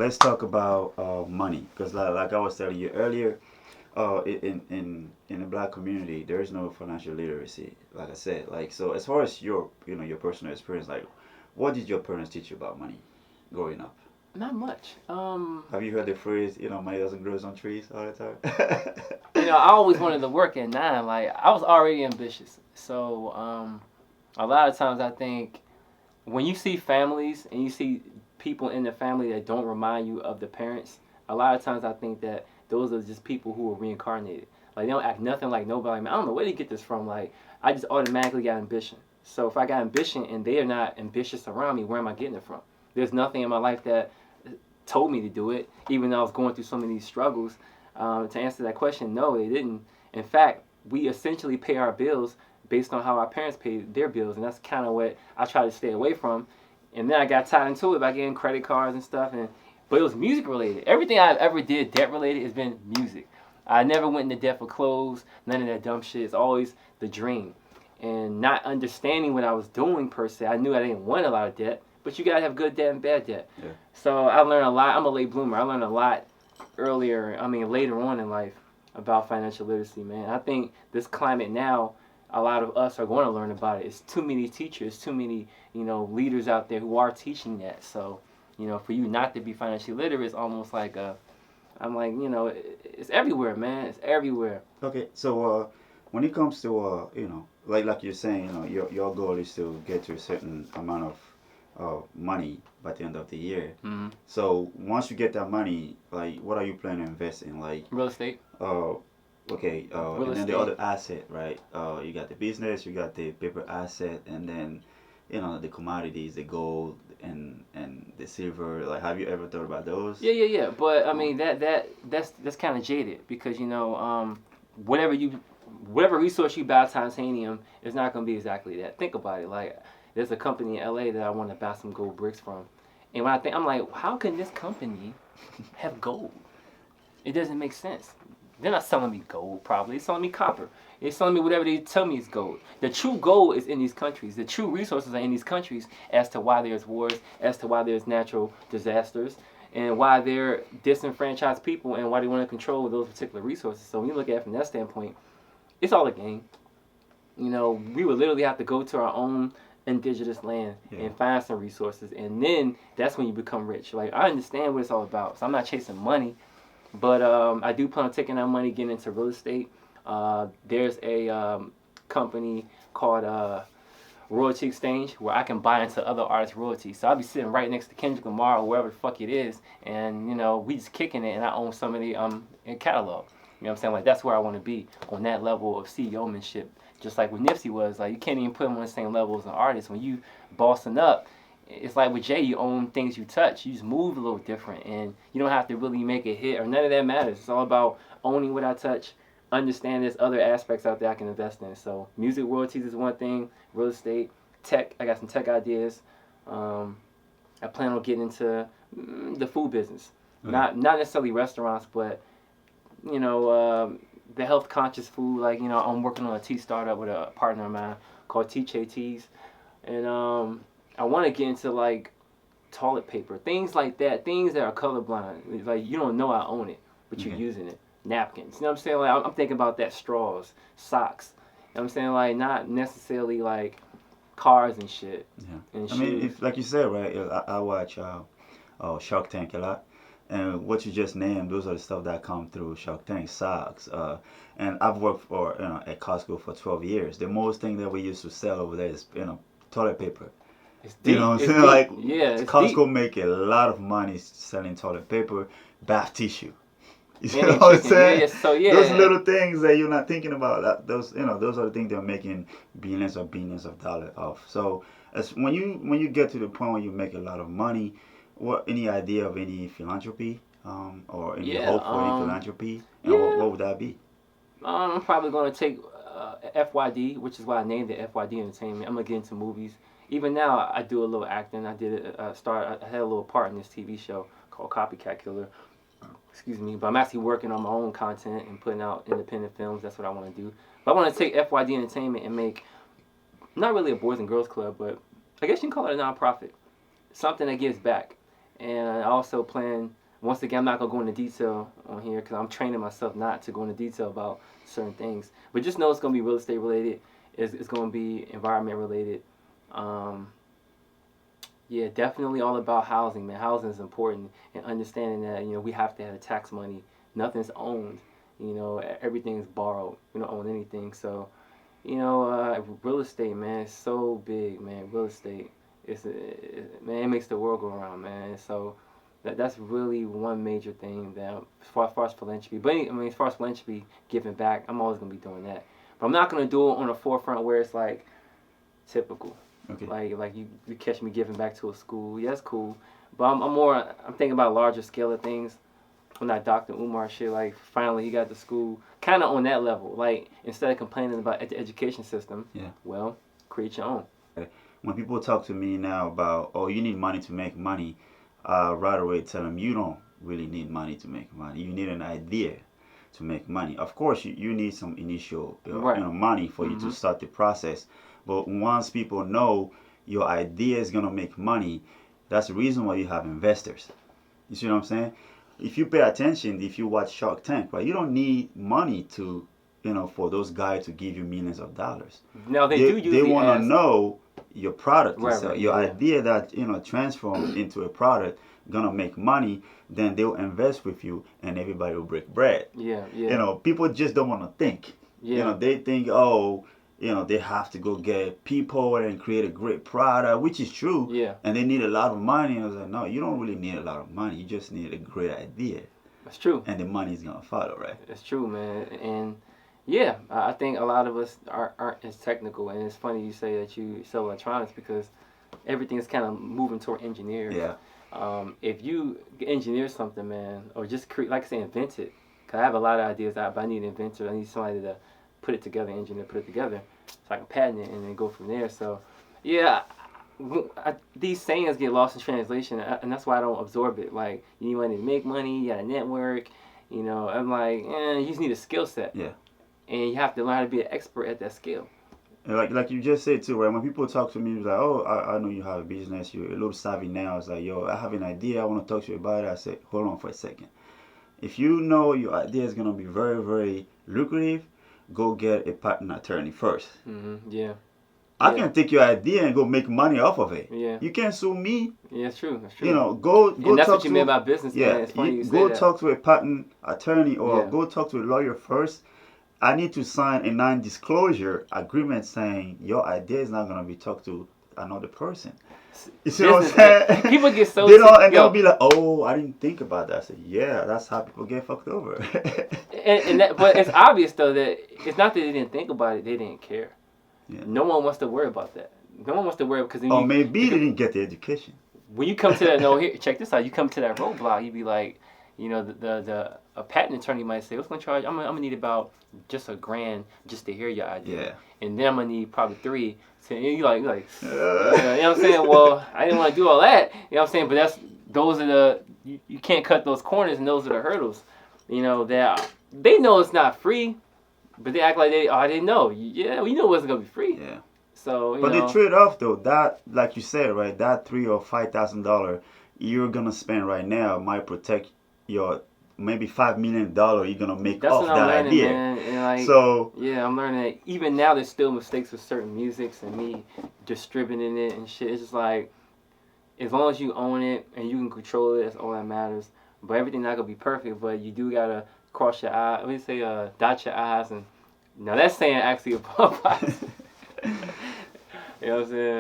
let's talk about money, because like I was telling you earlier, in the black community, there is no financial literacy. Like I said, like so as far as your your personal experience, like what did your parents teach you about money growing up? Not much. Have you heard the phrase, money doesn't grow on trees all the I time? always wanted to work at 9. Like I was already ambitious, so a lot of times I think when you see families and you see people in the family that don't remind you of the parents, a lot of times I think that those are just people who are reincarnated. Like they don't act nothing like nobody. Man, I don't know where they get this from. Like I just automatically got ambition. So if I got ambition and they are not ambitious around me, where am I getting it from? There's nothing in my life that told me to do it, even though I was going through so many struggles. To answer that question, no, they didn't. In fact, we essentially pay our bills based on how our parents paid their bills, and that's kind of what I try to stay away from. And then I got tied into it by getting credit cards and stuff, and but it was music related. Everything I've ever did debt related has been music. I never went into debt for clothes, none of that dumb shit. It's always the dream. And not understanding what I was doing per se, I knew I didn't want a lot of debt, but you gotta have good debt and bad debt. Yeah. So I learned a lot. I'm a late bloomer. I learned a lot later on in life about financial literacy, man. I think this climate now, a lot of us are going to learn about it. It's too many teachers, too many, leaders out there who are teaching that. So, for you not to be financially literate is almost like I'm like, it's everywhere, man. It's everywhere. Okay, so when it comes to like you're saying, your goal is to get to a certain amount of money by the end of the year. Mm-hmm. So once you get that money, like what are you planning to invest in? Like Real estate. uh, okay, Real and then the estate. other asset, right? You got the business, you got the paper asset, and then the commodities, the gold and the silver. Like, have you ever thought about those? Yeah, yeah, yeah. But I Oh, mean that's kind of jaded because whatever you whatever resource you buy titanium is not going to be exactly that. Think about it. Like there's a company in LA that I want to buy some gold bricks from, and when I think I'm like, how can this company have gold? It doesn't make sense. They're not selling me gold, probably. They're selling me copper. They're selling me whatever they tell me is gold. The true gold is in these countries. The true resources are in these countries as to why there's wars, as to why there's natural disasters, and why they're disenfranchised people and why they want to control those particular resources. So when you look at it from that standpoint, it's all a game. We would literally have to go to our own indigenous land yeah. and find some resources, and then that's when you become rich. Like I understand what it's all about, so I'm not chasing money. But I do plan on taking that money, getting into real estate. There's a company called Royalty Exchange where I can buy into other artists' royalties. So I'll be sitting right next to Kendrick Lamar or wherever the fuck it is, and we just kicking it, and I own some of the in catalog. You know what I'm saying? Like that's where I want to be on that level of CEO-manship. Just like what Nipsey was, like you can't even put him on the same level as an artist. When you bossing up, it's like with Jay, you own things you touch. You just move a little different, and you don't have to really make a hit or none of that matters. It's all about owning what I touch. Understand there's other aspects out there I can invest in. So music royalties is one thing. Real estate, tech. I got some tech ideas. Um, I plan on getting into the food business. Okay. Not necessarily restaurants, but you know the health conscious food. Like I'm working on a tea startup with a partner of mine called Teach Teas, and I want to get into like toilet paper, things like that, things that are colorblind. Like you don't know I own it, but you're Okay. using it. Napkins. You know what I'm saying? Like I'm thinking about that. Straws, socks. You know what I'm saying? Like not necessarily like cars and shit Yeah. and I mean, shoes. if like you said, right? I watch Shark Tank a lot, and what you just named, those are the stuff that come through Shark Tank. Socks. And I've worked for at Costco for 12 years. The most thing that we used to sell over there is toilet paper. It's You know deep. what I'm It's saying? deep. Like Yeah, it's deep. Costco make a lot of money selling toilet paper, bath tissue. You see Any what I'm chicken. Yeah, saying? yeah. So Those yeah, little things that you're not thinking about, those are the things they're making billions of dollars off. So as when you get to the point where you make a lot of money, what any idea of any philanthropy, or any yeah. hope for any philanthropy, and Yeah. what would that be? I'm probably gonna take FYD, which is why I named it FYD Entertainment. I'm gonna get into movies. Even now, I do a little acting. I did I had a little part in this TV show called Copycat Killer. Excuse me, but I'm actually working on my own content and putting out independent films. That's what I want to do. But I want to take FYD Entertainment and make not really a boys and girls club, but I guess you can call it a nonprofit, something that gives back. and I also plan. Once again, I'm not gonna go into detail on here because I'm training myself not to go into detail about certain things. But just know it's gonna be real estate related. It's gonna be environment related. Um, yeah, definitely all about housing, man. Housing is important, and understanding that we have to have the tax money. Nothing's owned. Everything is borrowed. We don't own anything. So real estate, man, is so big, man. Real estate, man, it makes the world go around, man. So that's really one major thing that as far as philanthropy. But I mean, as far as philanthropy, giving back, I'm always gonna be doing that. But I'm not gonna do it on a forefront where it's like typical. Okay. Like you catch me giving back to a school. Yeah, that's cool. But I'm thinking about larger scale of things. On that Dr. Umar shit, like finally he got to school, kind of on that level. Like instead of complaining about the education system, Yeah. well, create your own. When people talk to me now about, oh, you need money to make money, right away tell them you don't really need money to make money. You need an idea to make money. Of course, you need some initial Right. money for you to Mhm. start the process. But once people know your idea is gonna make money, that's the reason why you have investors. You see what I'm saying? If you pay attention, if you watch Shark Tank, right, you don't need money to, for those guys to give you millions of dollars. Now they They do usually want to ask. know your product Right, itself, right, your yeah. idea that transform into a product gonna make money. Then they'll invest with you, and everybody will break bread. Yeah, yeah, People just don't want to think. yeah, They think, oh, they have to go get people and create a great product, which is true, yeah. and they need a lot of money. I was like, no, you don't really need a lot of money. You just need a great idea, That's true. and the money is gonna follow, right? That's true, man. And yeah, I think a lot of us aren't as technical. And it's funny you say that you sell electronics because everything is kind of moving toward engineers. Yeah, If you engineer something, man, or just create, like I say, invent it. Cause I have a lot of ideas, but I need an inventor. I need somebody to put it together, engineer, put it together, so I can patent it and then go from there. So, yeah, these sayings get lost in translation, and that's why I don't absorb it. Like, you need money to make money, you got a network. I'm like, you just need a skill set. yeah. And you have to learn how to be an expert at that skill. And like you just said too, right? When people talk to me, it's like, oh, I know you have a business, you're a little savvy now. It's like, yo, I have an idea, I want to talk to you about it. I said, hold on for a second. If you know your idea is gonna be very, very lucrative, go get a patent attorney first. Yeah. I Yeah. can take your idea and go make money off of it. Yeah. You can't sue me. Yeah, it's true. That's true. Go And that's talk what you to mean about business, yeah. man. It's funny you say Go that. talk to a patent attorney or Yeah. go talk to a lawyer first. I need to sign a non-disclosure agreement saying your idea is not gonna be talked to another person. You see what I'm saying? People get so they don't, and yo, they'll be like, "Oh, I didn't think about that." I said, "Yeah, that's how people get fucked over." but it's obvious though that it's not that they didn't think about it; they didn't care. Yeah. No one wants to worry about that. No one wants to worry because Or maybe they didn't get the education. when you come to that, no, here, check this out. You come to that roadblock, you be like, a patent attorney might say, "What's gonna charge? I'm gonna need about just $1,000 just to hear your idea, Yeah. and then I'm gonna need probably 3." So you like, you know what I'm saying? Well, I didn't want to do all that. You know what I'm saying? But those are you can't cut those corners, and those are the hurdles. They know it's not free, but they act like I didn't know. Yeah, we knew it wasn't gonna be free. Yeah. So But the trade-off though, that like you said, right, that $3,000 or $5,000 you're gonna spend right now might protect your maybe $5 million you're gonna make that's off what I'm that learning, idea. man. And like, So yeah, I'm learning that even now there's still mistakes with certain musics and me distributing it and shit. It's just like, as long as you own it and you can control it, that's all that matters. But everything not gonna be perfect, but you do gotta cross your eyes. Let me say, dot your eyes, and now that's saying actually apologize. You know what I'm saying?